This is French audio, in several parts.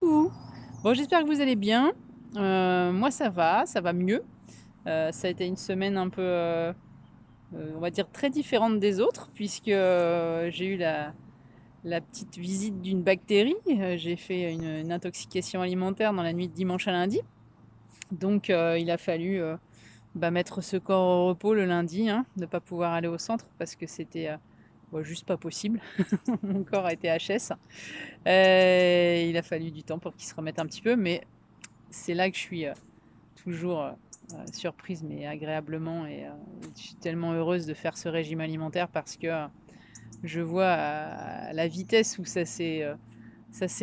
Coucou. Bon, j'espère que vous allez bien. Moi ça va mieux. Ça a été une semaine un peu, on va dire très différente des autres puisque, j'ai eu la petite visite d'une bactérie. J'ai fait une intoxication alimentaire dans la nuit de dimanche à lundi. Donc, il a fallu, mettre ce corps au repos le lundi, hein, de pas pouvoir aller au centre parce que c'était, juste pas possible. Mon corps était HS. Il a fallu du temps pour qu'il se remette un petit peu, mais c'est là que je suis, toujours, surprise, mais agréablement et je suis tellement heureuse de faire ce régime alimentaire parce que, je vois à la vitesse où ça s'est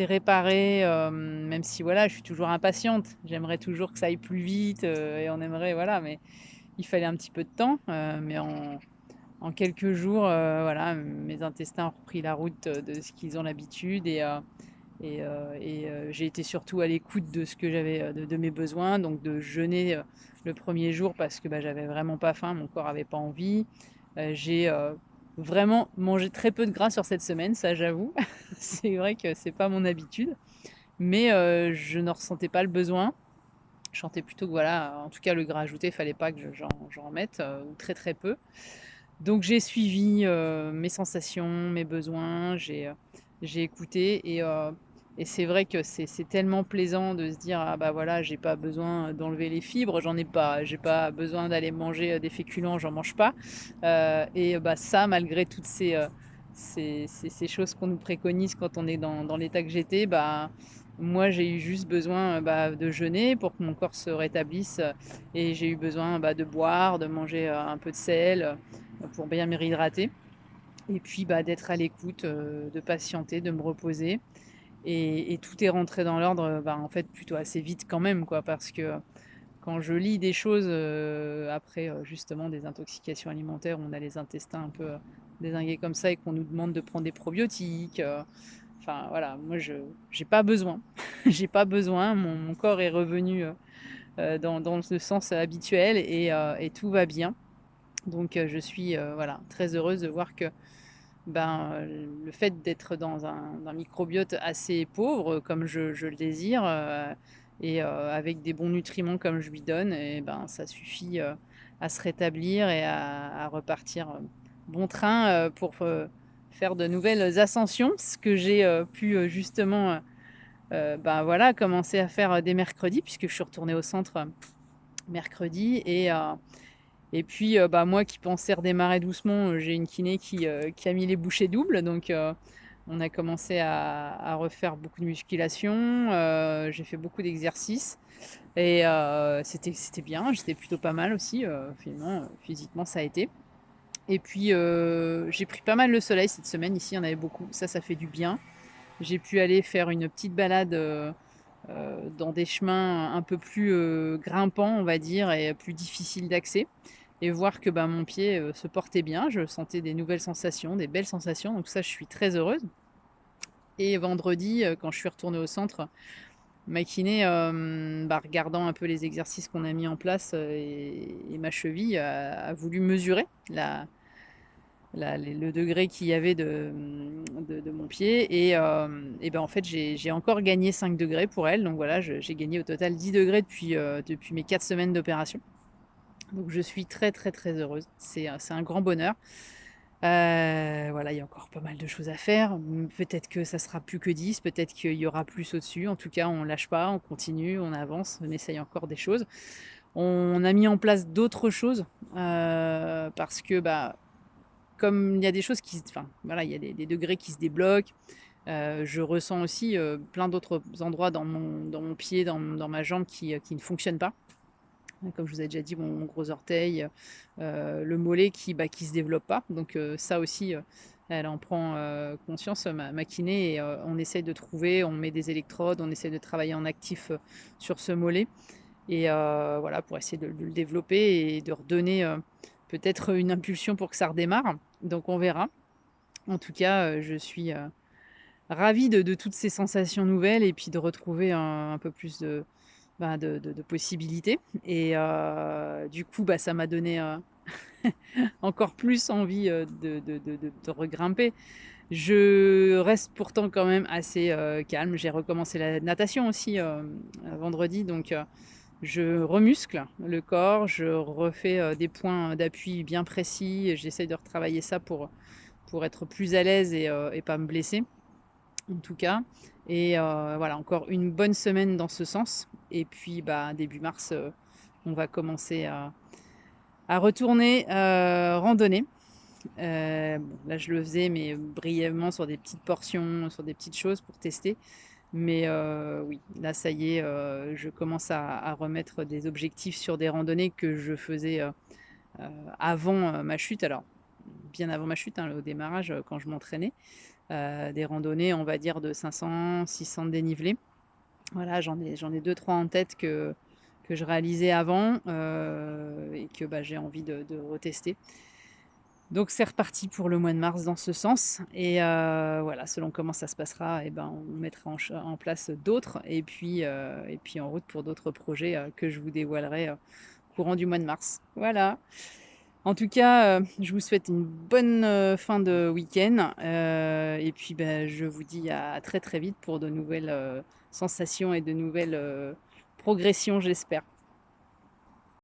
réparé, même si voilà, je suis toujours impatiente. J'aimerais toujours que ça aille plus vite, et on aimerait voilà, mais il fallait un petit peu de temps, mais en quelques jours, voilà, mes intestins ont repris la route de ce qu'ils ont l'habitude j'ai été surtout à l'écoute de ce que j'avais, de mes besoins, donc de jeûner, le premier jour parce que, j'avais vraiment pas faim, mon corps avait pas envie. J'ai, vraiment mangé très peu de gras sur cette semaine, ça j'avoue. C'est vrai que c'est pas mon habitude, mais je ne ressentais pas le besoin. Je sentais plutôt que voilà, en tout cas le gras ajouté, fallait pas que j'en mette, ou très, très peu. Donc j'ai suivi, mes sensations, mes besoins, j'ai écouté et c'est vrai que c'est tellement plaisant de se dire: «Ah bah voilà, j'ai pas besoin d'enlever les fibres, j'en ai pas. J'ai pas besoin d'aller manger, des féculents, j'en mange pas». Ça malgré toutes ces choses qu'on nous préconise quand on est dans l'état que j'étais, moi j'ai eu juste besoin, de jeûner pour que mon corps se rétablisse, et j'ai eu besoin, de boire, de manger, un peu de sel, pour bien me réhydrater et puis, d'être à l'écoute, de patienter, de me reposer et tout est rentré dans l'ordre, en fait, plutôt assez vite quand même, quoi. Parce que quand je lis des choses, après, justement des intoxications alimentaires où on a les intestins un peu, dézingués comme ça et qu'on nous demande de prendre des probiotiques, enfin voilà, moi je j'ai pas besoin. J'ai pas besoin, mon corps est revenu, dans le sens habituel et tout va bien. Donc je suis, voilà, très heureuse de voir que, le fait d'être dans un microbiote assez pauvre, comme je le désire, avec des bons nutriments comme je lui donne et ça suffit, à se rétablir et à repartir, bon train, pour, faire de nouvelles ascensions. Ce que j'ai, pu, justement, voilà, commencer à faire, dès mercredi puisque je suis retournée au centre, mercredi et puis, moi qui pensais redémarrer doucement, j'ai une kiné qui a mis les bouchées doubles donc on a commencé à refaire beaucoup de musculation, j'ai fait beaucoup d'exercices et c'était bien, j'étais plutôt pas mal aussi, finalement, physiquement ça a été et puis, j'ai pris pas mal le soleil cette semaine, ici il y en avait beaucoup, ça fait du bien. J'ai pu aller faire une petite balade, dans des chemins un peu plus, grimpants, on va dire et plus difficiles d'accès et voir que, mon pied, se portait bien. Je sentais des nouvelles sensations, des belles sensations, donc ça, je suis très heureuse et vendredi, quand je suis retournée au centre, ma kiné, regardant un peu les exercices qu'on a mis en place, et ma cheville a voulu mesurer le degré qu'il y avait de mon pied en fait, j'ai encore gagné 5 degrés pour elle. Donc voilà, j'ai gagné au total 10 degrés depuis mes 4 semaines d'opération. Donc je suis très, très, très heureuse. C'est un grand bonheur. Voilà, il y a encore pas mal de choses à faire. Peut-être que ça sera plus que 10, peut-être qu'il y aura plus au-dessus. En tout cas, on lâche pas, on continue, on avance, on essaye encore des choses. On a mis en place d'autres choses, parce que, comme il y a des choses voilà, il y a des degrés qui se débloquent. Je ressens aussi, plein d'autres endroits dans mon pied, dans ma jambe qui ne fonctionnent pas. Comme je vous ai déjà dit, mon gros orteil, le mollet qui se développe pas. Donc ça aussi, elle en prend, conscience, ma kiné et on essaye de trouver, on met des électrodes, on essaie de travailler en actif, sur ce mollet et voilà, pour essayer de le développer et de redonner, peut-être une impulsion pour que ça redémarre. Donc on verra. En tout cas, je suis, ravie de toutes ces sensations nouvelles et puis de retrouver un peu plus de possibilités et du coup, ça m'a donné, encore plus envie, de regrimper. Je reste pourtant quand même assez, calme. J'ai recommencé la natation aussi, vendredi, donc je remuscle le corps, je refais, des points d'appui bien précis. J'essaie de retravailler ça pour être plus à l'aise et pas me blesser, en tout cas. Et voilà, encore une bonne semaine dans ce sens. Et puis, bah, début mars, on va commencer à retourner, randonner. Bon, là, je le faisais, mais brièvement sur des petites portions, sur des petites choses pour tester. Mais oui, là, ça y est, je commence à remettre des objectifs sur des randonnées que je faisais, heu, avant, ma chute. Alors, bien avant ma chute, hein, au démarrage, quand je m'entraînais. Des randonnées, on va dire de 500-600 de dénivelé. Voilà, j'en ai 2-3 en tête que je réalisais avant, et que, bah, j'ai envie de retester. Donc c'est reparti pour le mois de mars dans ce sens et voilà, selon comment ça se passera et ben, on mettra en place d'autres et puis en route pour d'autres projets, que je vous dévoilerai, courant du mois de mars. Voilà. En tout cas, je vous souhaite une bonne, fin de week-end, et puis, bah, je vous dis à très, très vite pour de nouvelles, sensations et de nouvelles, progressions, j'espère.